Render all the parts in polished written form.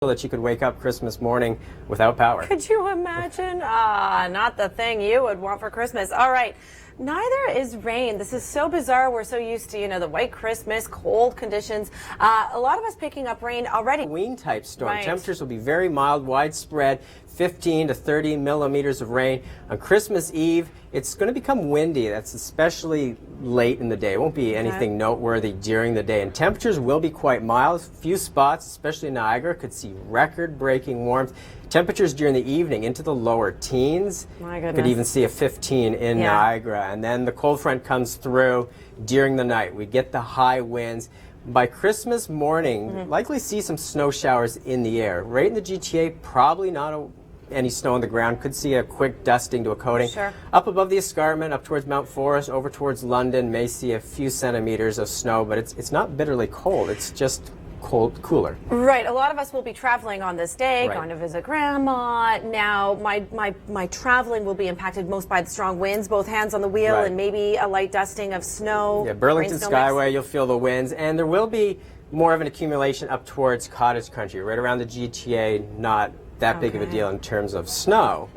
that you could wake up Christmas morning without power. Could you imagine? Not the thing you would want for Christmas. All right. Neither is rain. This is so bizarre. We're so used to, the white Christmas, cold conditions. A lot of us picking up rain already. Halloween type storm. Right. Temperatures will be very mild, widespread, 15 to 30 millimeters of rain. On Christmas Eve, it's going to become windy. That's especially late in the day. It won't be anything noteworthy during the day. And temperatures will be quite mild. A few spots, especially Niagara, could see record-breaking warmth. Temperatures during the evening into the lower teens. My goodness. Could even see a 15 in Niagara. And then the cold front comes through during the night. We get the high winds. By Christmas morning, likely see some snow showers in the air. Right in the GTA, probably not any snow on the ground. Could see a quick dusting to a coating. Sure. Up above the escarpment, up towards Mount Forest, over towards London, may see a few centimeters of snow, but it's not bitterly cold. It's just cooler. Right. A lot of us will be traveling on this day, Right. going to visit grandma. Now, my traveling will be impacted most by the strong winds, both hands on the wheel, Right. and maybe a light dusting of snow. Yeah, Burlington rain, snow mix. Skyway, you'll feel the winds, and there will be more of an accumulation up towards cottage country, right around the GTA. Not that big of a deal in terms of snow.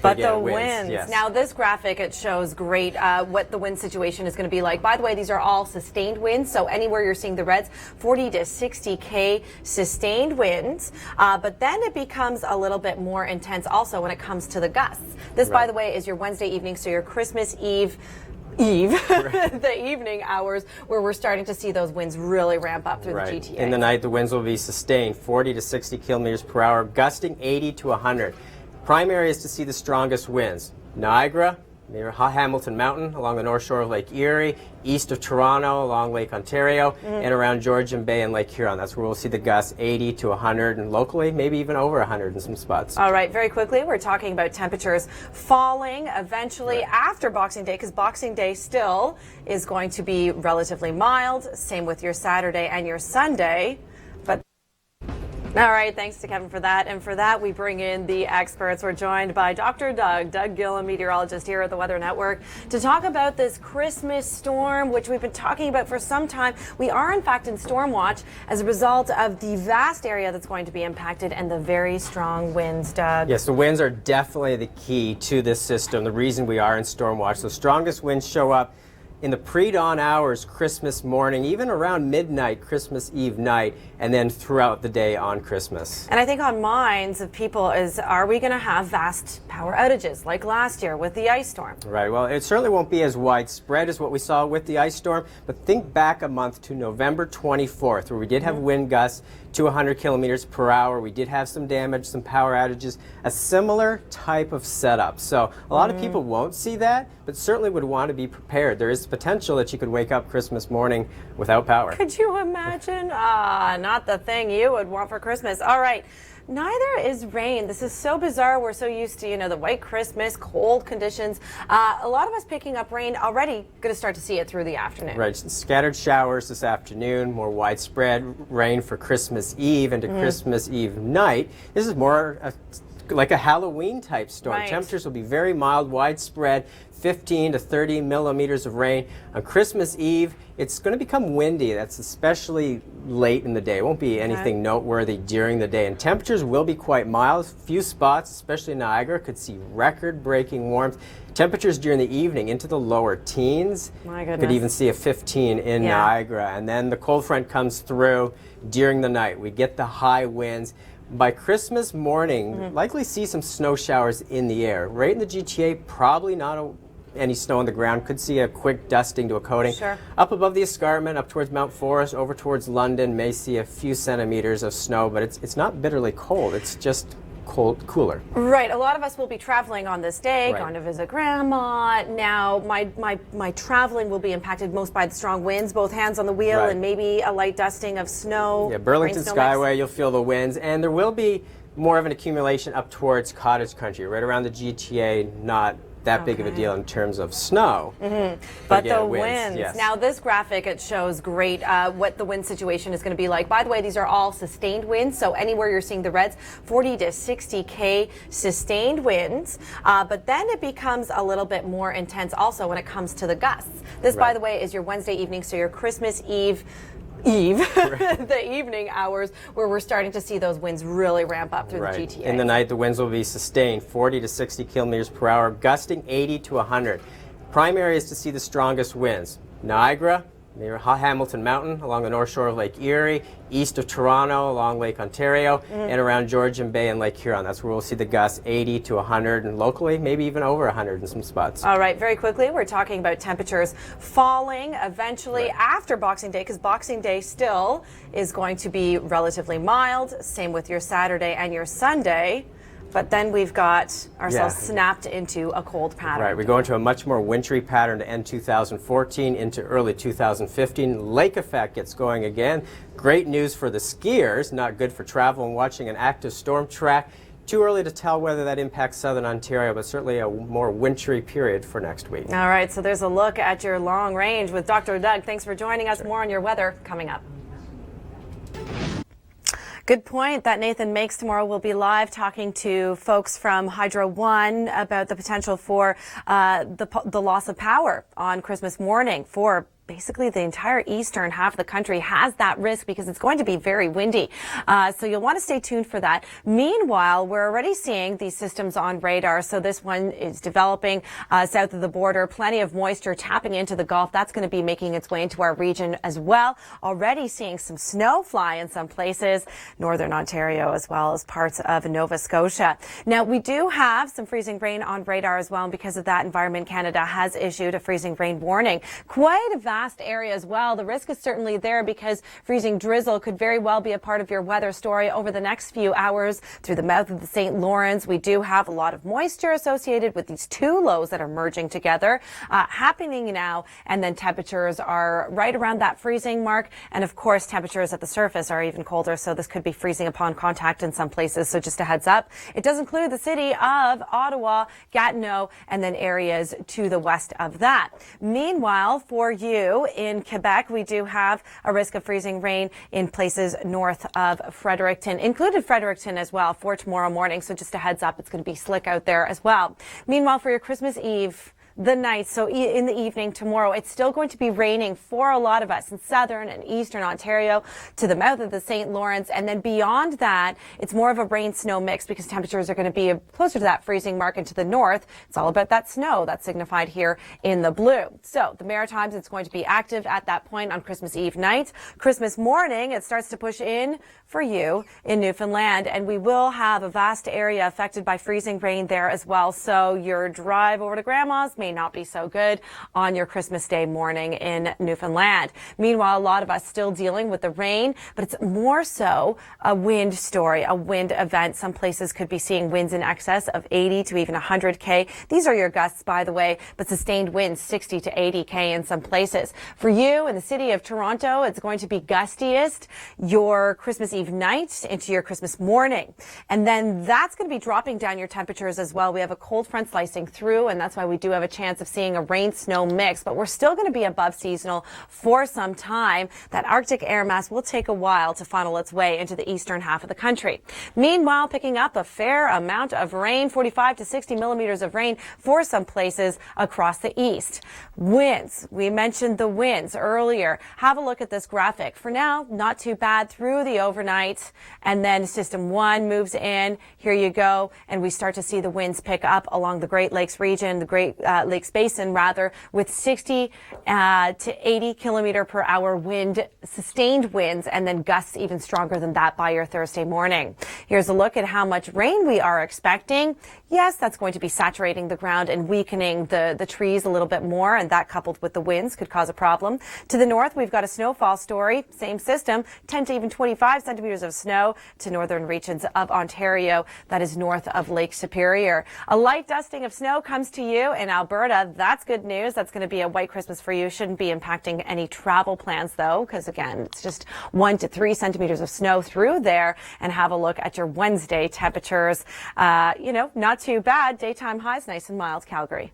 But again, the winds. yes. Now, this graphic, it shows great what the wind situation is going to be like. By the way, these are all sustained winds, so anywhere you're seeing the reds, 40 to 60K sustained winds. But then it becomes a little bit more intense also when it comes to the gusts. This, by the way, is your Wednesday evening, so your Christmas Eve, the evening hours where we're starting to see those winds really ramp up through the GTA. In the night, the winds will be sustained 40 to 60 kilometers per hour, gusting 80 to 100. Prime areas to see the strongest winds: Niagara, near Hamilton Mountain, along the north shore of Lake Erie, east of Toronto, along Lake Ontario, and around Georgian Bay and Lake Huron. That's where we'll see the gusts 80 to 100, and locally, maybe even over 100 in some spots. All right, very quickly, we're talking about temperatures falling eventually after Boxing Day, because Boxing Day still is going to be relatively mild. Same with your Saturday and your Sunday. All right, thanks to Kevin for that. And for that, we bring in the experts. We're joined by Dr. Doug Gillen, meteorologist here at the Weather Network, to talk about this Christmas storm, which we've been talking about for some time. We are, in fact, in storm watch as a result of the vast area that's going to be impacted and the very strong winds, Doug. Yes, the winds are definitely the key to this system, the reason we are in storm watch. The strongest winds show up in the pre-dawn hours Christmas morning, even around midnight Christmas Eve night, and then throughout the day on Christmas. And I think on minds of people is, are we going to have vast power outages like last year with the ice storm? Right, well, it certainly won't be as widespread as what we saw with the ice storm, but think back a month to November 24th, where we did have wind gusts to 100 kilometers per hour. We did have some damage, some power outages, a similar type of setup. So a lot of people won't see that, but certainly would want to be prepared. There is potential that you could wake up Christmas morning without power. Could you imagine? Not the thing you would want for Christmas. All right. Neither is rain. This is so bizarre. We're so used to, the white Christmas, cold conditions. A lot of us picking up rain already, going to start to see it through the afternoon. Right, scattered showers this afternoon, more widespread rain for Christmas Eve into Christmas Eve night. This is more like a Halloween type storm. Right. Temperatures will be very mild, widespread, 15 to 30 millimeters of rain. On Christmas Eve, it's going to become windy. That's especially late in the day. It won't be anything noteworthy during the day. And temperatures will be quite mild. A few spots, especially Niagara, could see record-breaking warmth. Temperatures during the evening into the lower teens. My goodness. Could even see a 15 in Niagara. And then the cold front comes through during the night. We get the high winds. By Christmas morning, likely see some snow showers in the air. Right in the GTA, probably not any snow on the ground. Could see a quick dusting to a coating. Sure. Up above the escarpment, up towards Mount Forest, over towards London, may see a few centimeters of snow, but it's not bitterly cold. It's just cooler. Right. A lot of us will be traveling on this day, Right. going to visit grandma. Now, my traveling will be impacted most by the strong winds, both hands on the wheel, Right. and maybe a light dusting of snow. Yeah, Burlington rain, snow mix. Skyway, you'll feel the winds, and there will be more of an accumulation up towards cottage country, right around the GTA. Not that big of a deal in terms of snow. But again, the winds, winds. Now, this graphic, it shows great what the wind situation is going to be like. By the way, these are all sustained winds, so anywhere you're seeing the reds, 40 to 60K sustained winds. But then it becomes a little bit more intense also when it comes to the gusts. This, by the way, is your Wednesday evening, so your Christmas Eve, eve, the evening hours, where we're starting to see those winds really ramp up through the GTA. In the night, the winds will be sustained 40 to 60 kilometers per hour, gusting 80 to 100. Prime areas to see the strongest winds: Niagara, near Hamilton Mountain, along the north shore of Lake Erie, east of Toronto, along Lake Ontario, and around Georgian Bay and Lake Huron. That's where we'll see the gusts 80 to 100, and locally, maybe even over 100 in some spots. All right, very quickly, we're talking about temperatures falling eventually after Boxing Day, because Boxing Day still is going to be relatively mild. Same with your Saturday and your Sunday. But then we've got ourselves snapped into a cold pattern. Right, we go into a much more wintry pattern to end 2014 into early 2015. Lake effect gets going again. Great news for the skiers, not good for travel and watching an active storm track. Too early to tell whether that impacts southern Ontario, but certainly a more wintry period for next week. All right, so there's a look at your long range with Dr. Doug. Thanks for joining us. More on your weather coming up. Good point that Nathan makes. Tomorrow we'll be live talking to folks from Hydro One about the potential for the loss of power on Christmas morning for basically the entire eastern half of the country has that risk because it's going to be very windy. So you'll want to stay tuned for that. Meanwhile, we're already seeing these systems on radar. So this one is developing south of the border. Plenty of moisture tapping into the Gulf. That's going to be making its way into our region as well. Already seeing some snow fly in some places, northern Ontario as well as parts of Nova Scotia. Now, we do have some freezing rain on radar as well. And because of that, Environment Canada has issued a freezing rain warning. Quite a vast area as well. The risk is certainly there because freezing drizzle could very well be a part of your weather story over the next few hours through the mouth of the St. Lawrence. We do have a lot of moisture associated with these two lows that are merging together happening now, and then temperatures are right around that freezing mark, and of course temperatures at the surface are even colder, so this could be freezing upon contact in some places. So just a heads up, it does include the city of Ottawa, Gatineau, and then areas to the west of that. Meanwhile, for you in Quebec, we do have a risk of freezing rain in places north of Fredericton, included Fredericton as well for tomorrow morning. So just a heads up, it's going to be slick out there as well. Meanwhile, for your Christmas Eve, the night, so in the evening tomorrow, it's still going to be raining for a lot of us in southern and eastern Ontario to the mouth of the St. Lawrence. And then beyond that, it's more of a rain-snow mix because temperatures are going to be closer to that freezing mark, and to the north, it's all about that snow that's signified here in the blue. So the Maritimes, it's going to be active at that point on Christmas Eve night. Christmas morning, it starts to push in for you in Newfoundland, and we will have a vast area affected by freezing rain there as well. So your drive over to Grandma's may not be so good on your Christmas Day morning in Newfoundland. Meanwhile, a lot of us still dealing with the rain, but it's more so a wind story, a wind event. Some places could be seeing winds in excess of 80 to even 100K. These are your gusts, by the way, but sustained winds 60 to 80K in some places. For you in the city of Toronto, it's going to be gustiest your Christmas Eve night into your Christmas morning. And then that's going to be dropping down your temperatures as well. We have a cold front slicing through, and that's why we do have a chance of seeing a rain-snow mix, but we're still going to be above seasonal for some time. That Arctic air mass will take a while to funnel its way into the eastern half of the country. Meanwhile, picking up a fair amount of rain, 45 to 60 millimeters of rain for some places across the east. Winds, we mentioned the winds earlier. Have a look at this graphic. For now, not too bad through the overnight, and then system 1 moves in. Here you go, and we start to see the winds pick up along the Great Lakes region, the Great Lakes Basin rather, with 60 to 80 kilometer per hour wind, sustained winds, and then gusts even stronger than that by your Thursday morning. Here's a look at how much rain we are expecting. Yes, that's going to be saturating the ground and weakening the trees a little bit more, and that coupled with the winds could cause a problem. To the north, we've got a snowfall story, same system, 10 to even 25 centimeters of snow to northern regions of Ontario, that is north of Lake Superior. A light dusting of snow comes to you in Alberta. That's good news. That's going to be a white Christmas for you. Shouldn't be impacting any travel plans though, because again, it's just 1 to 3 centimeters of snow through there. And have a look at your Wednesday temperatures. Not too bad. Daytime highs nice and mild, Calgary.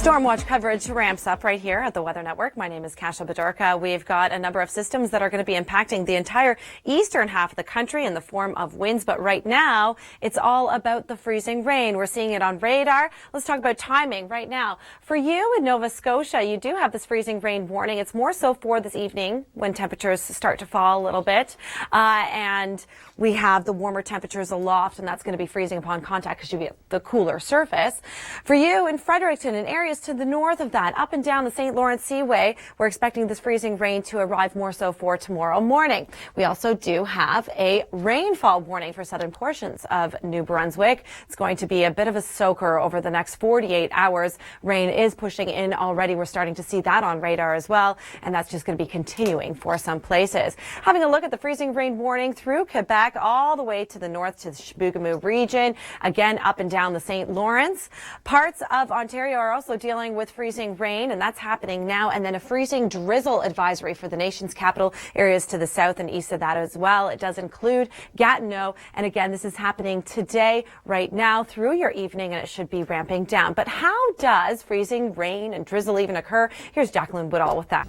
Storm watch coverage ramps up right here at the Weather Network. My name is Kasia Bodurka. We've got a number of systems that are going to be impacting the entire eastern half of the country in the form of winds. But right now, it's all about the freezing rain. We're seeing it on radar. Let's talk about timing right now. For you in Nova Scotia, you do have this freezing rain warning. It's more so for this evening when temperatures start to fall a little bit. And we have the warmer temperatures aloft, and that's going to be freezing upon contact because you get the cooler surface. For you in Fredericton and areas to the north of that, up and down the St. Lawrence Seaway, we're expecting this freezing rain to arrive more so for tomorrow morning. We also do have a rainfall warning for southern portions of New Brunswick. It's going to be a bit of a soaker over the next 48 hours. Rain is pushing in already. We're starting to see that on radar as well, and that's just going to be continuing for some places. Having a look at the freezing rain warning through Quebec all the way to the north to the Chibougamau region, again up and down the St. Lawrence. Parts of Ontario are also dealing with freezing rain, and that's happening now, and then a freezing drizzle advisory for the nation's capital, areas to the south and east of that as well. It does include Gatineau, and again, this is happening today, right now, through your evening, and it should be ramping down. But how does freezing rain and drizzle even occur? Here's Jacqueline Woodall with that.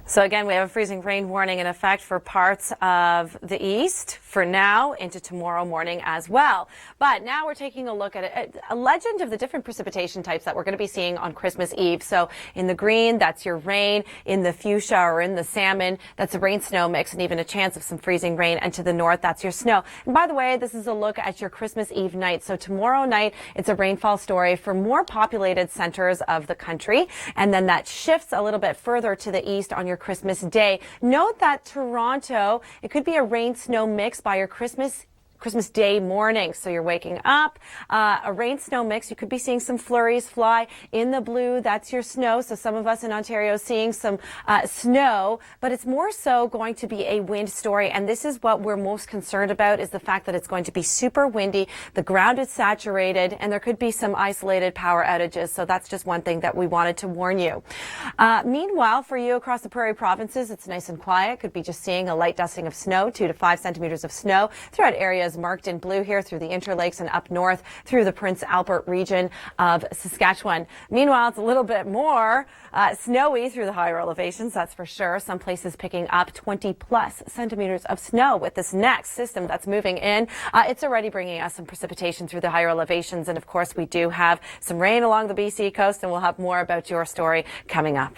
So again, we have a freezing rain warning in effect for parts of the east for now into tomorrow morning as well. But now we're taking a look at a legend of the different precipitation types that we're going to be seeing on Christmas Eve. So in the green, that's your rain. In the fuchsia or in the salmon, that's a rain-snow mix and even a chance of some freezing rain. And to the north, that's your snow. And by the way, this is a look at your Christmas Eve night. So tomorrow night, it's a rainfall story for more populated centers of the country. And then that shifts a little bit further to the east on your Christmas Day. Note that Toronto, it could be a rain-snow mix by your Christmas Day morning. So you're waking up, a rain-snow mix. You could be seeing some flurries fly. In the blue, that's your snow. So some of us in Ontario seeing some snow, but it's more so going to be a wind story. And this is what we're most concerned about, is the fact that it's going to be super windy. The ground is saturated, and there could be some isolated power outages. So that's just one thing that we wanted to warn you. Meanwhile, for you across the prairie provinces, it's nice and quiet. Could be just seeing a light dusting of snow, 2 to 5 centimeters of snow throughout areas marked in blue here through the Interlakes and up north through the Prince Albert region of Saskatchewan. Meanwhile, it's a little bit more snowy through the higher elevations, that's for sure. Some places picking up 20 plus centimeters of snow with this next system that's moving in. It's already bringing us some precipitation through the higher elevations. And of course, we do have some rain along the BC coast, and we'll have more about your story coming up.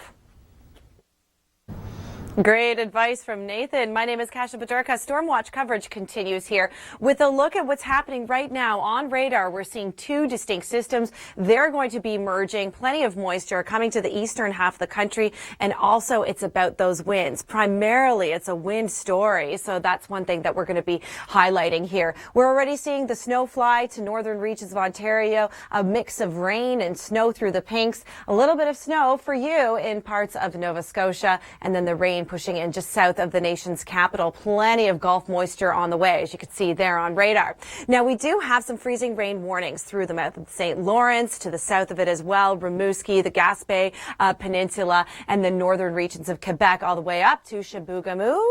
Great advice from Nathan. My name is Kasia Bodurka. Stormwatch coverage continues here with a look at what's happening right now on radar. We're seeing 2 distinct systems. They're going to be merging. Plenty of moisture coming to the eastern half of the country. And also it's about those winds. Primarily it's a wind story. So that's one thing that we're going to be highlighting here. We're already seeing the snow fly to northern reaches of Ontario, a mix of rain and snow through the pinks, a little bit of snow for you in parts of Nova Scotia, and then the rain pushing in just south of the nation's capital. Plenty of Gulf moisture on the way, as you can see there on radar. Now, we do have some freezing rain warnings through the mouth of St. Lawrence, to the south of it as well, Rimouski, the Gaspé Peninsula, and the northern regions of Quebec, all the way up to Chibougamau,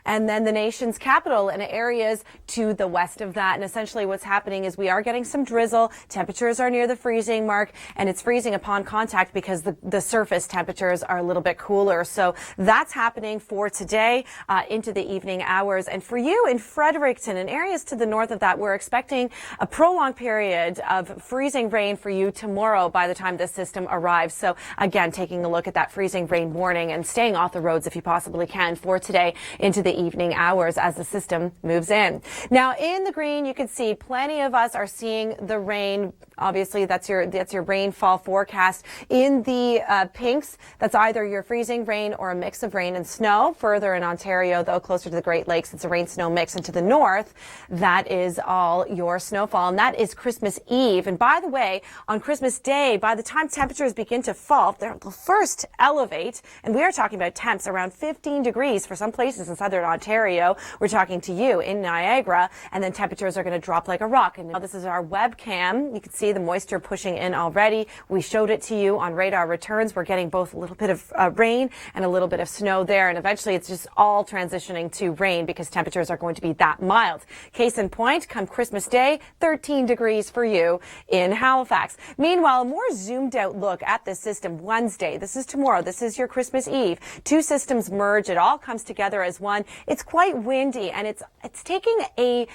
and then the nation's capital and areas to the west of that. And essentially what's happening is we are getting some drizzle. Temperatures are near the freezing mark, and it's freezing upon contact because the surface temperatures are a little bit cooler. So that's happening for today into the evening hours. And for you in Fredericton and areas to the north of that, we're expecting a prolonged period of freezing rain for you tomorrow by the time this system arrives. So again, taking a look at that freezing rain warning and staying off the roads if you possibly can for today into the evening hours as the system moves in. Now in the green, you can see plenty of us are seeing the rain. Obviously, that's your rainfall forecast. In the pinks, that's either your freezing rain or a mix of rain and snow. Further in Ontario, though, closer to the Great Lakes, it's a rain-snow mix. And to the north, that is all your snowfall. And that is Christmas Eve. And by the way, on Christmas Day, by the time temperatures begin to fall, they'll first elevate. And we are talking about temps around 15 degrees for some places in southern Ontario. We're talking to you in Niagara. And then temperatures are going to drop like a rock. And now this is our webcam. You can see see the moisture pushing in already. We showed it to you on radar returns. We're getting both a little bit of rain and a little bit of snow there, and eventually it's just all transitioning to rain because temperatures are going to be that mild. Case in point, come Christmas Day, 13 degrees for you in Halifax. Meanwhile, a more zoomed out look at this system Wednesday. This is tomorrow. This is your Christmas Eve. Two systems merge. It all comes together as one. It's quite windy, and it's taking a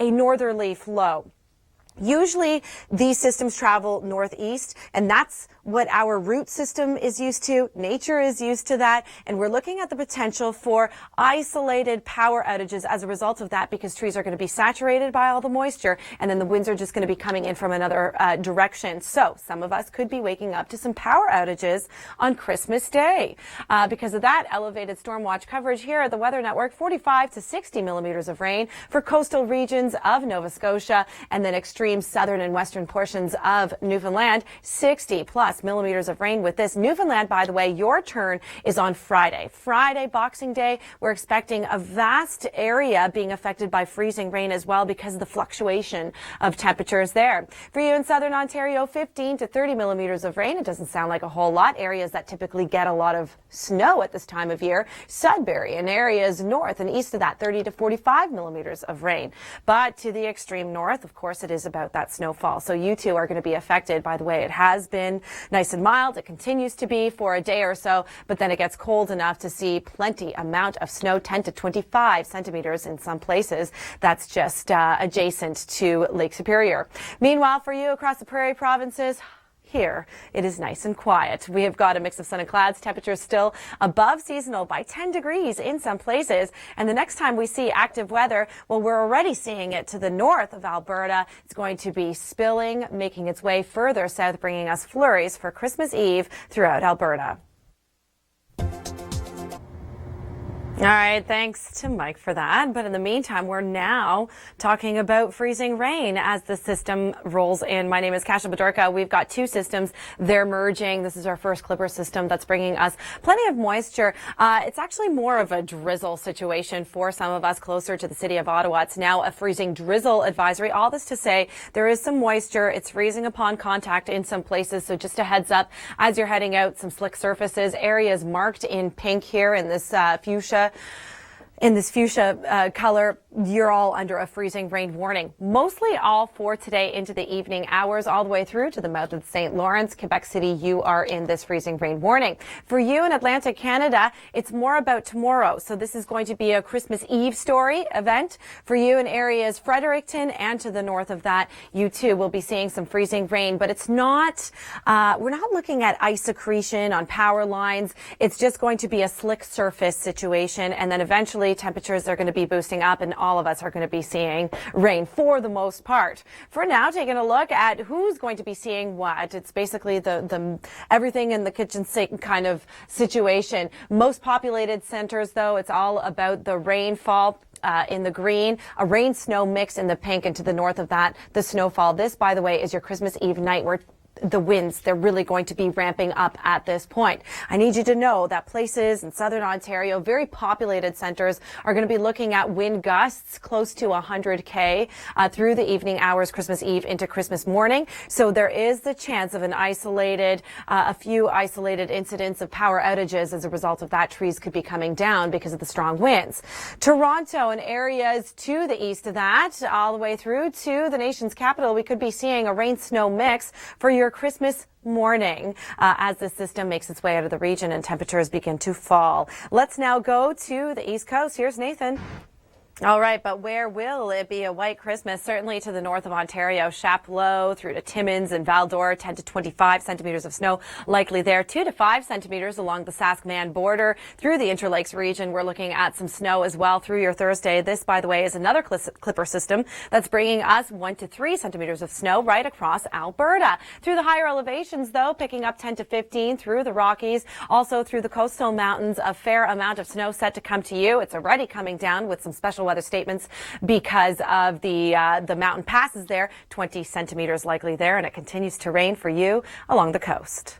northerly flow. Usually these systems travel northeast, and that's what our root system is used to. Nature is used to that, and we're looking at the potential for isolated power outages as a result of that, because trees are going to be saturated by all the moisture, and then the winds are just going to be coming in from another direction. So some of us could be waking up to some power outages on Christmas Day. Because of that, elevated storm watch coverage here at the Weather Network, 45 to 60 millimeters of rain for coastal regions of Nova Scotia, and then extreme southern and western portions of Newfoundland, 60 plus millimeters of rain with this. Newfoundland, by the way, your turn is on Friday. Friday, Boxing Day, we're expecting a vast area being affected by freezing rain as well because of the fluctuation of temperatures there. For you in southern Ontario, 15 to 30 millimeters of rain. It doesn't sound like a whole lot. Areas that typically get a lot of snow at this time of year. Sudbury and areas north and east of that, 30 to 45 millimeters of rain. But to the extreme north, of course, it is about that snowfall. So you too are going to be affected. By the way, it has been nice and mild. It continues to be for a day or so, but then it gets cold enough to see plenty amount of snow, 10 to 25 centimeters in some places. That's just adjacent to Lake Superior. Meanwhile, for you across the prairie provinces, here it is nice and quiet. We have got a mix of sun and clouds. Temperatures still above seasonal by 10 degrees in some places. And the next time we see active weather, well, we're already seeing it to the north of Alberta. It's going to be spilling, making its way further south, bringing us flurries for Christmas Eve throughout Alberta. All right, thanks to Mike for that. But in the meantime, we're now talking about freezing rain as the system rolls in. My name is Kasia Bodurka. We've got two systems. They're merging. This is our first Clipper system that's bringing us plenty of moisture. It's actually more of a drizzle situation for some of us closer to the city of Ottawa. It's now a freezing drizzle advisory. All this to say there is some moisture. It's freezing upon contact in some places. So just a heads up as you're heading out, some slick surfaces, areas marked in pink here in this fuchsia color, you're all under a freezing rain warning. Mostly all for today into the evening hours, all the way through to the mouth of the St. Lawrence, Quebec City, you are in this freezing rain warning. For you in Atlantic Canada, it's more about tomorrow. So this is going to be a Christmas Eve story event. For you in areas Fredericton and to the north of that, you too will be seeing some freezing rain, but it's not, we're not looking at ice accretion on power lines. It's just going to be a slick surface situation, and then eventually temperatures are going to be boosting up, and all of us are going to be seeing rain for the most part. For now, taking a look at who's going to be seeing what. It's basically the everything in the kitchen sink kind of situation. Most populated centers, though, it's all about the rainfall. In the green, a rain-snow mix in the pink, and to the north of that, the snowfall. This, by the way, is your Christmas Eve night where the winds, they're really going to be ramping up at this point. I need you to know that places in southern Ontario, very populated centers, are going to be looking at wind gusts close to 100 through the evening hours, Christmas Eve into Christmas morning. So there is the chance of a few isolated incidents of power outages as a result of that. Trees could be coming down because of the strong winds. Toronto and areas to the east of that, all the way through to the nation's capital, we could be seeing a rain-snow mix for your Christmas morning as the system makes its way out of the region and temperatures begin to fall. Let's now go to the East Coast. Here's Nathan. All right, but where will it be a white Christmas? Certainly to the north of Ontario, Chapleau through to Timmins and Val-d'Or, 10 to 25 centimeters of snow likely there, 2 to 5 centimeters along the Saskman border. Through the Interlakes region, we're looking at some snow as well through your Thursday. This, by the way, is another Clipper system that's bringing us 1 to 3 centimeters of snow right across Alberta. Through the higher elevations, though, picking up 10 to 15 through the Rockies, also through the coastal mountains, a fair amount of snow set to come to you. It's already coming down with some special weather statements because of the mountain passes there. 20 centimeters likely there, and it continues to rain for you along the coast.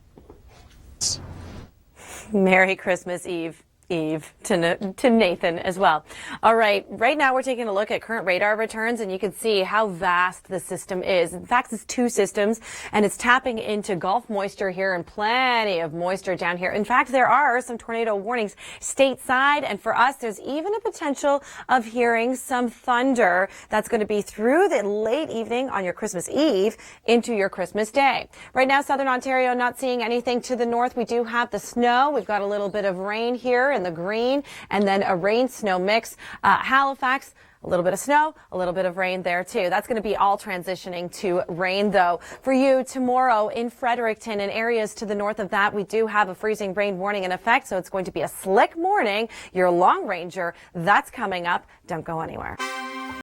Merry Christmas Eve Eve to Nathan as well. All right, right now we're taking a look at current radar returns, and you can see how vast the system is. In fact, it's two systems, and it's tapping into Gulf moisture here and plenty of moisture down here. In fact, there are some tornado warnings stateside, and for us, there's even a potential of hearing some thunder that's going to be through the late evening on your Christmas Eve into your Christmas Day. Right now, Southern Ontario not seeing anything to the north. We do have the snow. We've got a little bit of rain here in the green, and then a rain-snow mix. Halifax, a little bit of snow, a little bit of rain there too. That's going to be all transitioning to rain though. For you tomorrow in Fredericton and areas to the north of that, we do have a freezing rain warning in effect, so it's going to be a slick morning. Your long ranger, that's coming up. Don't go anywhere.